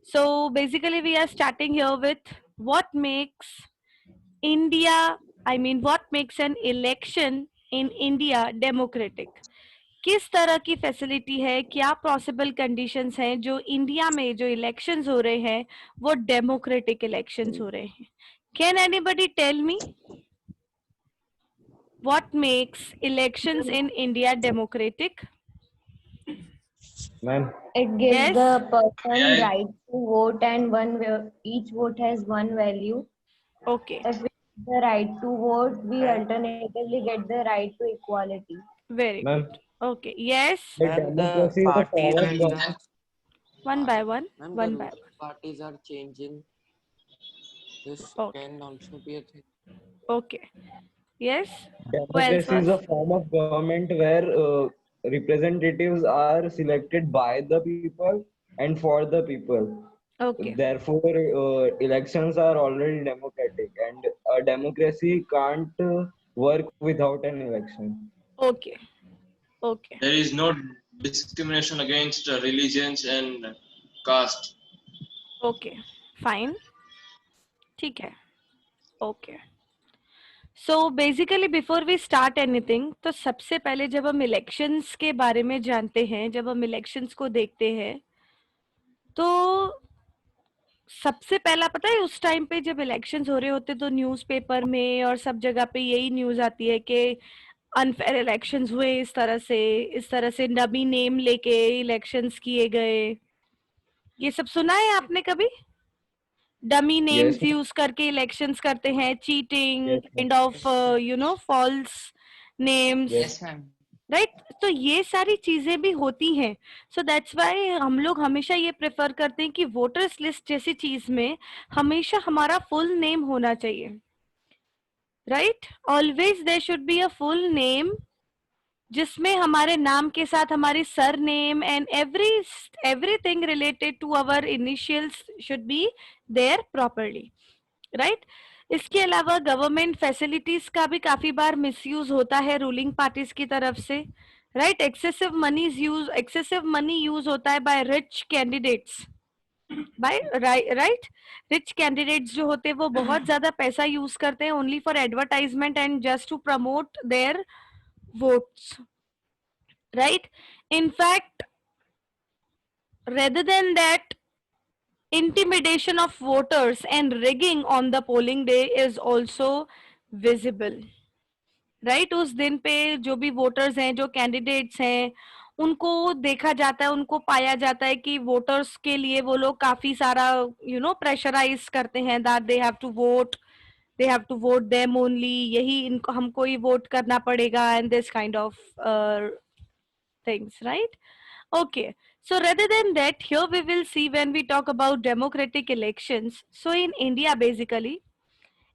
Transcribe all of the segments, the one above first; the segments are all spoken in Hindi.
So basically, we are starting here with what makes India, what makes an election in India democratic? किस तरह की फैसिलिटी है, क्या पॉसिबल कंडीशंस हैं जो इंडिया में जो इलेक्शंस हो रहे हैं वो डेमोक्रेटिक इलेक्शंस हो रहे हैं? Can anybody tell me what makes elections in India democratic? Ma'am, It gives Yes. the person right to vote, and each vote has one value. Okay. If we get the right to vote, we alternatively get the right to equality. Very ma'am, good. Okay. Yes. the Ma'am, the democracy is a parties form of and government. One by one. ma'am, the One by ruling parties are changing. This one. Okay. can also be a thing. Okay. Yes. Who else Democracy was? is a form of government where representatives are selected by the people and for the people. Okay. Therefore, elections are already democratic, and a democracy can't work without an election. Okay. Okay. There is no discrimination against religions and caste. Okay. Fine. ठीक है. Okay. So basically before we start anything, तो सबसे पहले जब हम elections के बारे में जानते हैं, जब हम elections को देखते हैं, तो सबसे पहला पता है उस टाइम पे जब इलेक्शंस हो रहे होते तो न्यूज़पेपर में और सब जगह पे यही न्यूज़ आती है कि अनफेयर इलेक्शंस हुए, इस तरह से डमी नेम लेके इलेक्शंस किए गए. ये सब सुना है आपने कभी? डमी नेम्स Yes, यूज करके इलेक्शंस करते हैं, cheating, yes, kind of false names, yes. ma'am. Right? तो ये सारी चीजें भी होती हैं. सो दैट्स व्हाई हम लोग हमेशा ये प्रेफर करते हैं कि वोटर्स लिस्ट जैसी चीज में हमेशा हमारा फुल नेम होना चाहिए, right? Always there should be a full name जिसमें हमारे नाम के साथ हमारी surname and everything related to our initials should be there properly, right? इसके अलावा गवर्नमेंट फैसिलिटीज का भी काफी बार मिसयूज होता है रूलिंग पार्टीज की तरफ से, राइट? एक्सेसिव मनी यूज होता है by rich candidates, by right? Rich candidates जो होते हैं वो बहुत ज्यादा पैसा यूज करते हैं only for advertisement and just to promote their votes, right? In fact, rather than that, intimidation of voters and rigging on the polling day is also visible, right? उस दिन पे जो भी वोटर्स हैं, जो कैंडिडेट्स हैं, उनको देखा जाता है, उनको पाया जाता है कि वोटर्स के लिए वो लोग काफी सारा प्रेशराइज करते हैं that they have to vote them only, यही इनको हमको ही वोट करना पड़ेगा and this kind of things, right? Okay, so rather than that, here we will see when we talk about democratic elections. So in India basically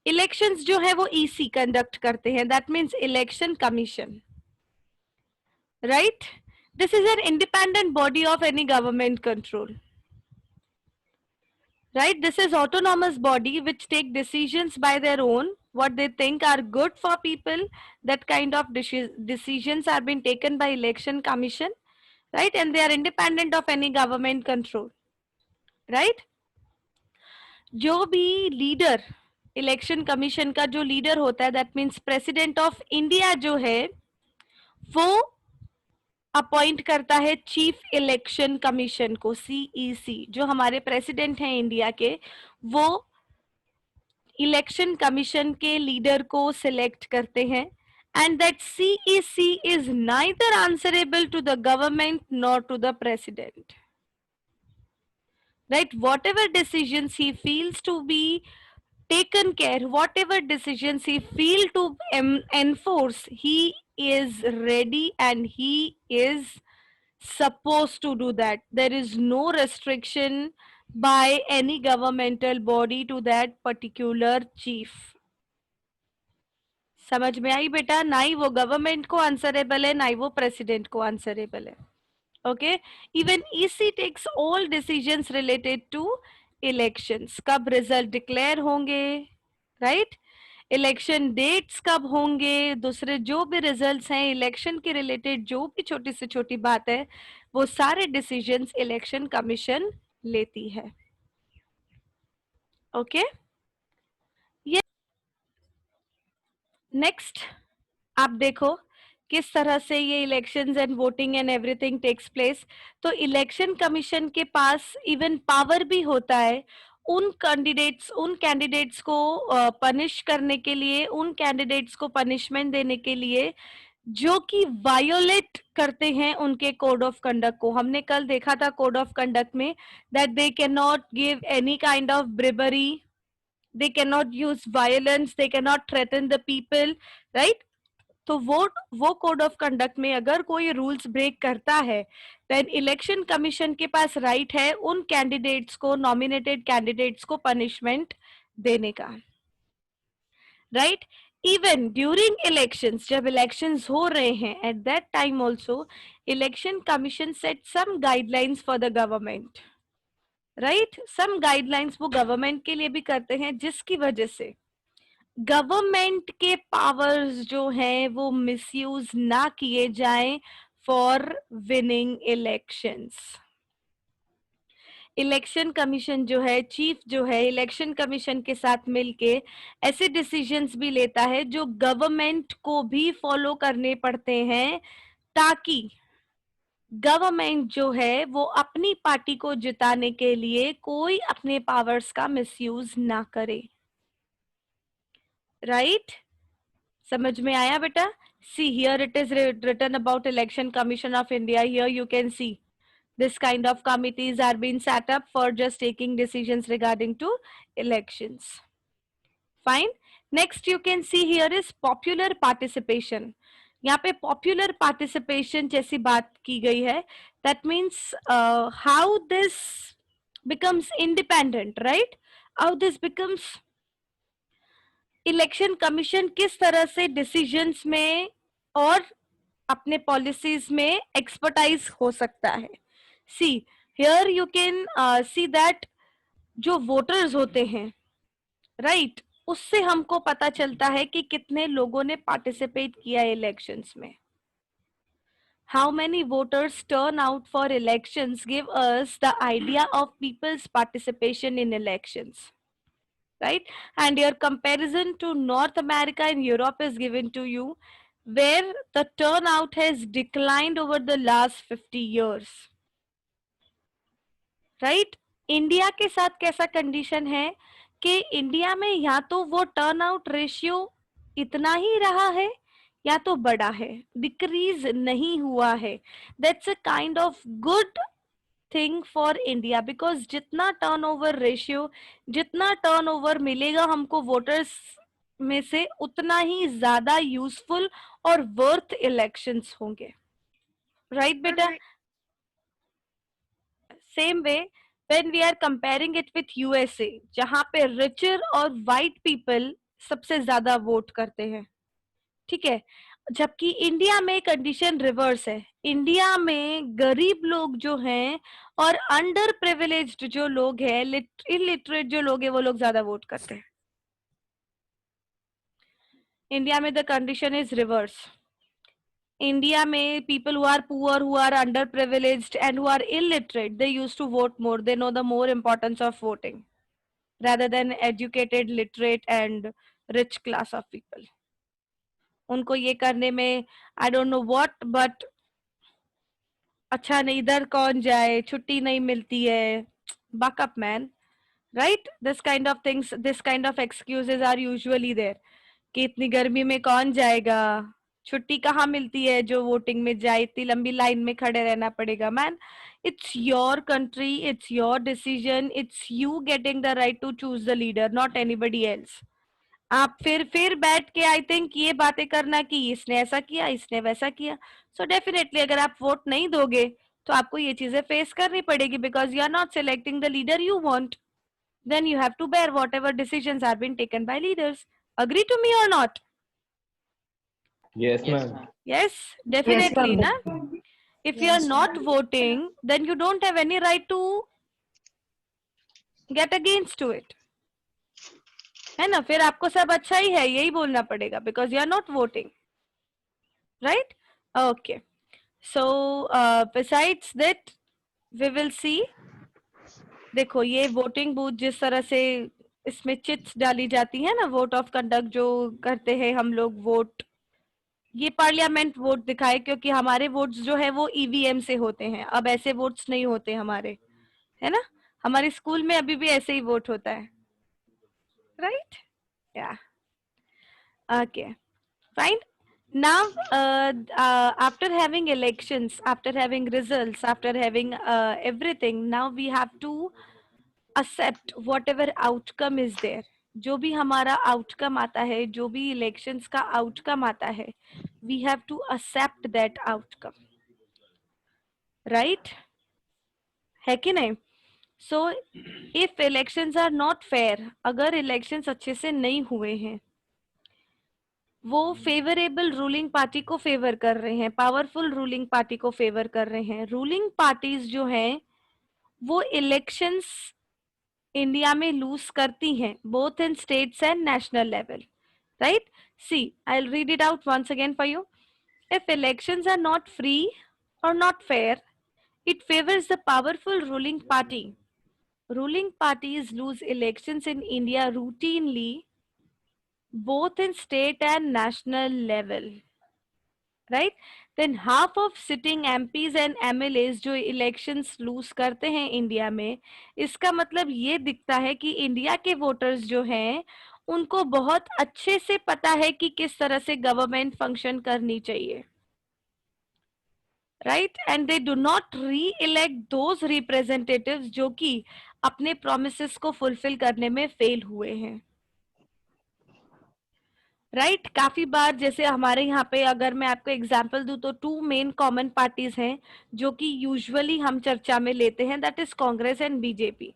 elections जो है वो EC conduct करते हैं, that means election commission, right? This is an independent body of any government control, right? This is autonomous body which take decisions by their own, what they think are good for people. That kind of decisions are being taken by election commission, right? And they are independent of any government control, right? जो भी लीडर इलेक्शन कमीशन का जो लीडर होता है, that means president of India जो है, वो अपॉइंट करता है चीफ इलेक्शन कमीशन को, सीईसी. जो हमारे प्रेसिडेंट हैं इंडिया के, वो इलेक्शन कमीशन के लीडर को सिलेक्ट करते हैं. And that CEC is neither answerable to the government nor to the president, right? Whatever decisions he feels to be taken care, whatever decisions he feel to enforce, he is ready and he is supposed to do that. There is no restriction by any governmental body to that particular chief. समझ में आई बेटा? ना ही वो गवर्नमेंट को आंसरेबल है, ना ही वो प्रेसिडेंट को आंसरेबल है. Okay, even EC takes all decisions related to elections. कब रिजल्ट डिक्लेयर होंगे, राइट? इलेक्शन डेट्स कब होंगे, दूसरे जो भी रिजल्ट्स हैं इलेक्शन के रिलेटेड, जो भी छोटी से छोटी बात है, वो सारे डिसीजंस इलेक्शन कमीशन लेती है. ओके, ये नेक्स्ट आप देखो किस तरह से ये elections and voting and everything takes place. तो इलेक्शन कमीशन के पास इवन पावर भी होता है उन कैंडिडेट्स को पनिश करने के लिए, उन कैंडिडेट्स को पनिशमेंट देने के लिए जो कि वायोलेट करते हैं उनके कोड ऑफ कंडक्ट को। हमने कल देखा था कोड ऑफ कंडक्ट में that they can not give any kind of bribery, they cannot use violence, they cannot threaten the people, right? तो वो कोड ऑफ कंडक्ट में अगर कोई रूल्स ब्रेक करता है देन इलेक्शन कमीशन के पास राइट है उन कैंडिडेट्स को, नॉमिनेटेड कैंडिडेट्स को पनिशमेंट देने का, राइट? इवन ड्यूरिंग इलेक्शंस, जब इलेक्शंस हो रहे हैं at that time also election commission set some guidelines for the government, right? Some guidelines वो गवर्नमेंट के लिए भी करते हैं जिसकी वजह से गवर्नमेंट के पावर्स जो हैं वो मिसयूज ना किए जाएं for winning elections. Election commission जो है, चीफ जो है, इलेक्शन कमीशन के साथ मिलके ऐसे डिसीजंस भी लेता है जो गवर्नमेंट को भी फॉलो करने पड़ते हैं ताकि गवर्नमेंट जो है वो अपनी पार्टी को जिताने के लिए कोई अपने पावर्स का मिसयूज ना करे, राइट? समझ में आया बेटा? See here it is written about Election Commission of India. Here you can see this kind of committees are being set up for just taking decisions regarding to elections. Fine. Next you can see here is popular participation. यहाँ पे पॉपुलर पार्टिसिपेशन जैसी बात की गई है, that means how this becomes independent, right? How this becomes, election commission किस तरह से डिसीजंस में और अपने पॉलिसीज में एक्सपर्टाइज हो सकता है। See here you can see that जो वोटर्स होते हैं, राइट, उससे हमको पता चलता है कि कितने लोगों ने पार्टिसिपेट किया इलेक्शंस में। How many voters turn out for elections give us the idea of peoples participation in elections, right? And your comparison to North America and Europe is given to you, where the turnout has declined over the last 50 years, right? India के साथ कैसा कंडीशन है कि इंडिया में या तो वो टर्नआउट रेशियो इतना ही रहा है या तो बढ़ा है, डिक्रीज नहीं हुआ है। That's a kind of good thing for India, because जितना टर्नओवर रेशियो, जितना टर्नओवर मिलेगा हमको वोटर्स में से, उतना ही ज्यादा यूजफुल और वर्थ इलेक्शंस होंगे, राइट बेटा? Same way when we are comparing it with USA, जहां पे रिचर और वाइट पीपल सबसे ज्यादा वोट करते हैं, ठीक है, जबकि इंडिया में कंडीशन रिवर्स है। इंडिया में गरीब लोग जो हैं और अंडर प्रिविलेज्ड जो लोग हैं, इलिटरेट जो लोग हैं, वो लोग ज्यादा वोट करते हैं। इंडिया में the condition is reverse. India में people who are poor, who are underprivileged and who are illiterate, they used to vote more. They know the more importance of voting rather than educated, literate and rich class of people. उनको ये करने में I don't know what, but अच्छा नहीं, इधर कौन जाए, छुट्टी नहीं मिलती है, buck up man, right? This kind of things, this kind of excuses are usually there कि इतनी गर्मी में कौन जाएगा, छुट्टी कहाँ मिलती है जो वोटिंग में जाए, इतनी लंबी लाइन में खड़े रहना पड़ेगा। Man, it's your country, it's your decision, it's you getting the right to choose the leader, not anybody else. आप फिर बैठ के आई थिंक ये बातें करना कि इसने ऐसा किया, इसने वैसा किया, सो डेफिनेटली अगर आप वोट नहीं दोगे तो आपको ये चीजें फेस करनी पड़ेगी, because you are not selecting the leader you want, then you have to bear whatever decisions are been taken by leaders. Agree to me or not? Yes, ma'am. Yes, definitely, Yes, na? If you are not voting, then you don't have any right to get against to it, है ना? फिर आपको सब अच्छा ही है यही बोलना पड़ेगा, because you are not voting, right? Okay. So besides that, we will see. देखो ये वोटिंग बूथ जिस तरह से इसमें चिट्स डाली जाती है ना, वोट ऑफ कंडक्ट जो करते हैं हम लोग वोट, ये पार्लियामेंट वोट दिखाए, क्योंकि हमारे वोट्स जो है वो ईवीएम से होते हैं, अब ऐसे वोट्स नहीं होते हमारे, है ना। हमारे स्कूल में अभी भी ऐसे ही वोट होता है, राइट? या okay fine. Now, after having elections, after having results, after having everything, now we have to accept whatever outcome is there. जो भी हमारा आउटकम आता है, जो भी इलेक्शंस का आउटकम आता है, we have to accept that outcome, right? है कि नहीं? So, if elections are not fair, अगर इलेक्शंस अच्छे से नहीं हुए हैं, वो फेवरेबल रूलिंग पार्टी को फेवर कर रहे हैं, पावरफुल रूलिंग पार्टी को फेवर कर रहे हैं, रूलिंग पार्टीज जो हैं वो इलेक्शंस इंडिया में लूज करती हैं, both in states and national level, right? See, I will read it out once again for you. If elections are not free और not fair, it favors the powerful ruling party. Ruling parties lose elections in India routinely, both in state and national level, right? Then half of sitting MPs and MLAs जो elections lose करते हैं इंडिया में, इसका मतलब ये दिखता है कि इंडिया के वोटर्स जो हैं उनको बहुत अच्छे से पता है कि किस तरह से गवर्नमेंट फंक्शन करनी चाहिए, right? And they do not re-elect those representatives जो कि अपने प्रोमिसेस को फुलफिल करने में फेल हुए हैं, राइट? काफी बार जैसे हमारे यहाँ पे, अगर मैं आपको एग्जांपल दूं तो 2 मेन कॉमन पार्टीज हैं जो कि यूजुअली हम चर्चा में लेते हैं, that is Congress and BJP.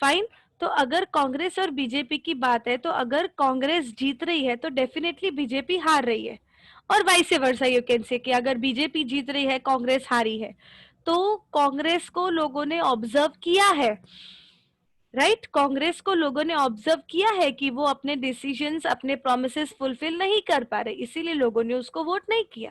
Fine. तो अगर कांग्रेस और बीजेपी की बात है, तो अगर कांग्रेस जीत रही है तो डेफिनेटली बीजेपी हार रही है, और vice versa you can say कि अगर बीजेपी जीत रही है कांग्रेस हारी है. तो कांग्रेस को लोगों ने ऑब्जर्व किया है, राइट? कांग्रेस को लोगों ने ऑब्जर्व किया है कि वो अपने डिसीजंस, अपने प्रोमिसेस फुलफिल नहीं कर पा रहे, इसीलिए लोगों ने उसको वोट नहीं किया,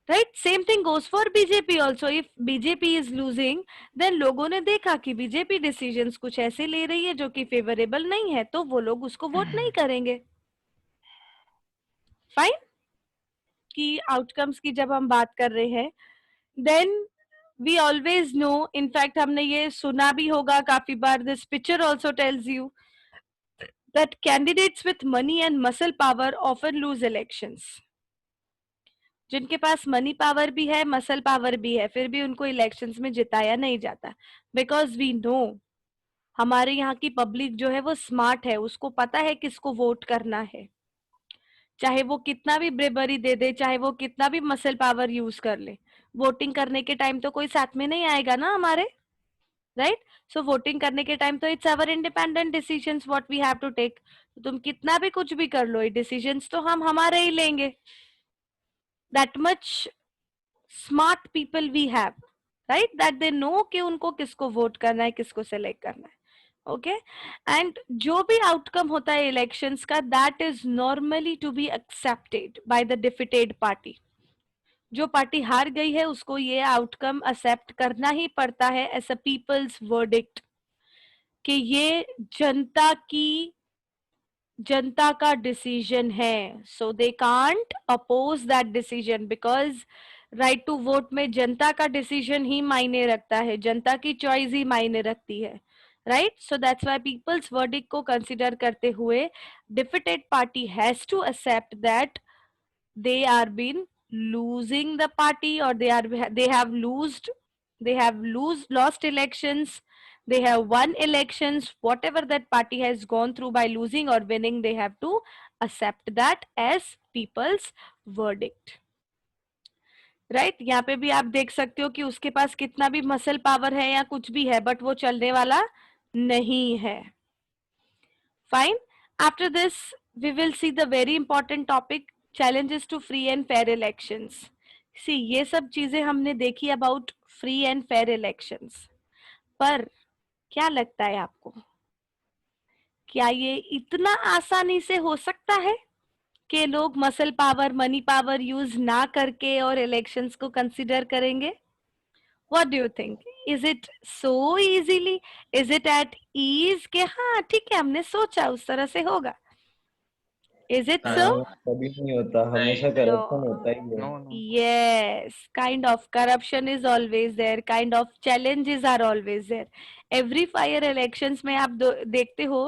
right? Same thing goes for BJP also. If BJP is losing, then लोगों ने देखा कि बीजेपी डिसीजंस कुछ ऐसे ले रही है जो कि फेवरेबल नहीं है, तो वो लोग उसको वोट नहीं करेंगे. फाइन. कि आउटकम्स की जब हम बात कर रहे हैं, then we always know, in fact हमने ये सुना भी होगा काफी बार, this picture also tells you that candidates with money and muscle power often lose elections. जिनके पास मनी पावर भी है, मसल पावर भी है, फिर भी उनको इलेक्शंस में जिताया नहीं जाता, बिकॉज वी नो हमारे यहाँ की पब्लिक जो है वो स्मार्ट है, उसको पता है किसको वोट करना है, चाहे वो कितना भी ब्रेबरी दे दे, चाहे वो कितना भी मसल पावर यूज कर ले, वोटिंग करने के टाइम तो कोई साथ में नहीं आएगा ना हमारे, राइट? सो वोटिंग करने के टाइम तो it's our independent decisions what we have to take. तुम कितना भी कुछ भी कर लो, ये डिसीजंस तो हम हमारे ही लेंगे. That much smart people we have, right? That they know कि उनको किसको वोट करना है, किसको सेलेक्ट करना है. ओके. एंड जो भी आउटकम होता है इलेक्शंस का, that is normally to be accepted by the defeated party. जो पार्टी हार गई है उसको ये आउटकम एक्सेप्ट करना ही पड़ता है एज अ पीपल्स वर्डिक्ट, कि ये जनता का डिसीजन है. So they can't oppose that decision, because right to vote में जनता का डिसीजन ही मायने रखता है, जनता की चॉइस ही मायने रखती है, right? So that's why people's verdict को कंसिडर करते हुए defeated party has to accept that they are been losing the party, or they have lost elections, they have won elections, whatever that party has gone through by losing or winning, they have to accept that as people's verdict, right? यहाँ पे भी आप देख सकते हो कि उसके पास कितना भी मसल पावर है या कुछ भी है, बट वो चलने वाला नहीं है. Fine. After this we will see the very important topic, challenges to free and fair elections. See, ये सब चीजें हमने देखी about free and fair elections, पर क्या लगता है आपको, क्या ये इतना आसानी से हो सकता है कि लोग muscle power, money power use ना करके और इलेक्शंस को कंसिडर करेंगे? What do you think? Is it so easily? Is it at ease कि हाँ ठीक है हमने सोचा उस तरह से होगा? Is it so? कभी नहीं होता, हमेशा No. करप्शन होता ही है. No, no. Yes, kind of corruption is always there, kind of challenges are always there. Every 5 elections में आप देखते हो,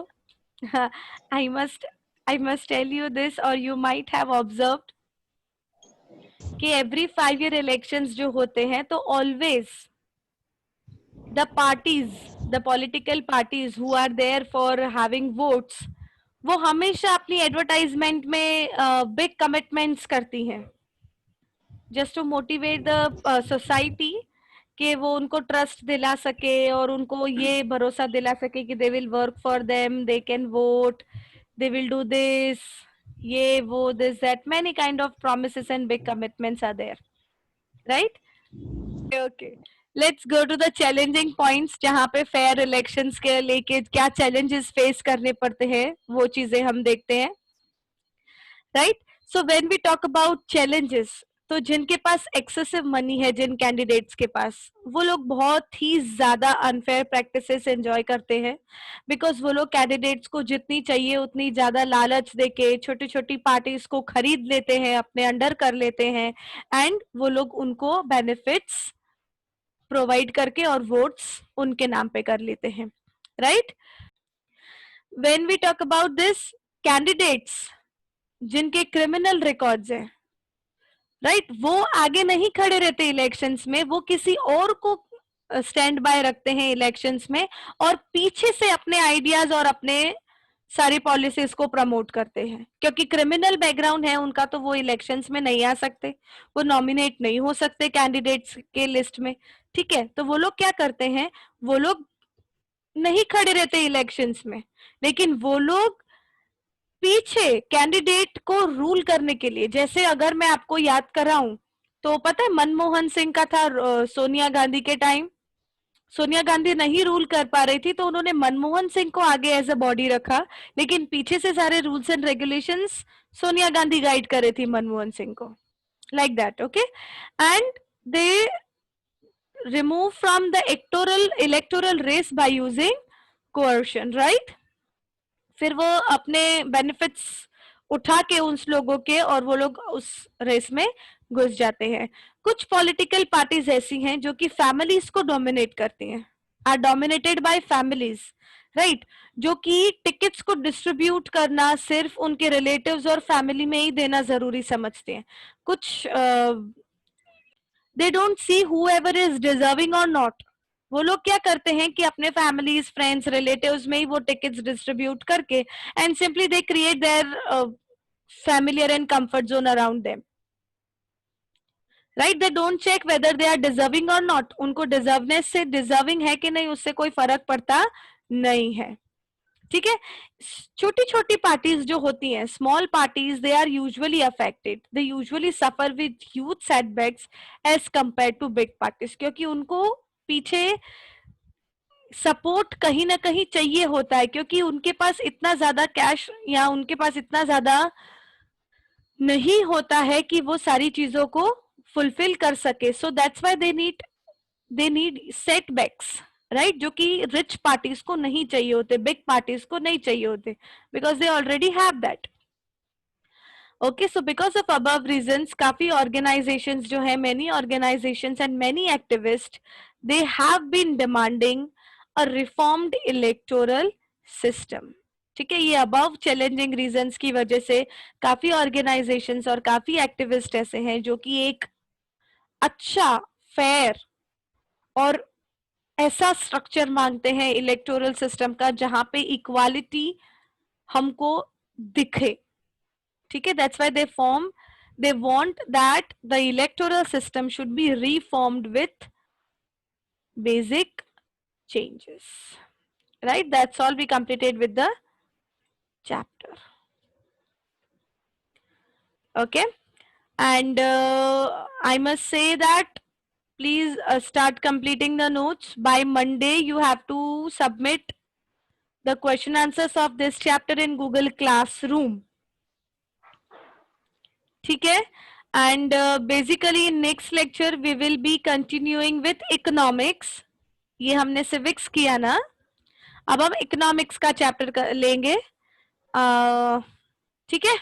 I must tell you this, or you might have observed कि every 5 elections जो होते हैं तो always the parties, the political parties who are there for having votes, वो हमेशा अपनी एडवर्टाइजमेंट में बिग कमिटमेंट्स करती हैं just to motivate the society कि वो उनको ट्रस्ट दिला सके और उनको ये भरोसा दिला सके कि they will work for them, they can vote, they will do this, ये वो this that, many kind of promises and big commitments are there, right? Okay, let's go to the challenging points जहाँ पे fair elections के लेके क्या challenges face करने पड़ते हैं वो चीजें हम देखते हैं, right? So when we talk about challenges, तो जिनके पास एक्सेसिव मनी है, जिन कैंडिडेट्स के पास, वो लोग बहुत ही ज्यादा अनफेयर प्रैक्टिसेस एंजॉय करते हैं बिकॉज वो लोग कैंडिडेट्स को जितनी चाहिए उतनी ज्यादा लालच देके छोटी छोटी पार्टीज को खरीद लेते हैं, अपने अंडर कर लेते हैं एंड वो लोग उनको बेनिफिट्स प्रोवाइड करके और वोट्स उनके नाम पे कर लेते हैं, right? When we talk about this, candidates जिनके क्रिमिनल रिकॉर्ड्स हैं, राइट, वो आगे नहीं खड़े रहते इलेक्शंस में, वो किसी और को स्टैंड बाय रखते हैं इलेक्शंस में और पीछे से अपने आइडियाज और अपने सारी पॉलिसीज को प्रमोट करते हैं क्योंकि क्रिमिनल बैकग्राउंड है उनका, तो वो इलेक्शंस में नहीं आ सकते, वो नॉमिनेट नहीं हो सकते कैंडिडेट्स के लिस्ट में, ठीक है? तो वो लोग क्या करते हैं, वो लोग नहीं खड़े रहते इलेक्शंस में, लेकिन वो लोग पीछे कैंडिडेट को रूल करने के लिए, जैसे अगर मैं आपको याद कराऊं तो पता है मनमोहन सिंह का था सोनिया गांधी के टाइम, सोनिया गांधी नहीं रूल कर पा रही थी तो उन्होंने मनमोहन सिंह को आगे एज अ बॉडी रखा, लेकिन पीछे से सारे rules and regulations Sonia Gandhi guide कर रही थी मनमोहन सिंह को, like that, okay? And they remove from the electoral race by using coercion, right? फिर वो अपने बेनिफिट्स उठा के उस लोगों के और वो लोग उस रेस में घुस जाते हैं. कुछ पॉलिटिकल पार्टीज ऐसी हैं जो कि फैमिलीज को डोमिनेट करती हैं, or dominated by families, right? जो कि टिकट्स को डिस्ट्रीब्यूट करना सिर्फ उनके रिलेटिव्स और फैमिली में ही देना जरूरी समझते हैं. कुछ they don't see whoever is deserving और नॉट, वो लोग क्या करते हैं कि अपने फैमिलीज, फ्रेंड्स, रिलेटिव्स में ही वो टिकट्स डिस्ट्रीब्यूट करके and simply they create their familiar and comfort zone around them, right? They don't check whether they are deserving or not. उनको डिजर्वनेस से डिजर्विंग है कि नहीं उससे कोई फर्क पड़ता नहीं है, ठीक है? छोटी छोटी पार्टीज जो होती हैं, small parties, they are usually affected, they usually suffer with huge setbacks as compare to big parties, क्योंकि उनको पीछे सपोर्ट कहीं ना कहीं चाहिए होता है क्योंकि उनके पास इतना ज्यादा कैश या उनके पास इतना ज्यादा नहीं होता है कि वो सारी चीजों को फुलफिल कर सके. सो that's why they need setbacks, right? जो कि रिच पार्टीज को नहीं चाहिए होते, बिग पार्टीज को नहीं चाहिए होते, because they already have that. Okay, so because of above reasons काफी ऑर्गेनाइजेशंस जो है, many organisations and many activist, they have been demanding a reformed electoral system, ठीक है? ये अबव चैलेंजिंग रीजंस की वजह से काफी ऑर्गेनाइजेशंस और काफी एक्टिविस्ट ऐसे हैं जो कि एक अच्छा, फेयर और ऐसा स्ट्रक्चर मांगते हैं इलेक्टोरल सिस्टम का जहां पे इक्वालिटी हमको दिखे, ठीक है? That's why they want that the electoral system should be reformed with basic changes, right? That's all we completed with the chapter, okay? And I must say that please start completing the notes. By Monday you have to submit the question answers of this chapter in Google Classroom, ठीक है? And basically in next lecture we will be continuing with economics, ये हमने सिविक्स किया ना, अब हम इकोनॉमिक्स का चैप्टर लेंगे, ठीक है।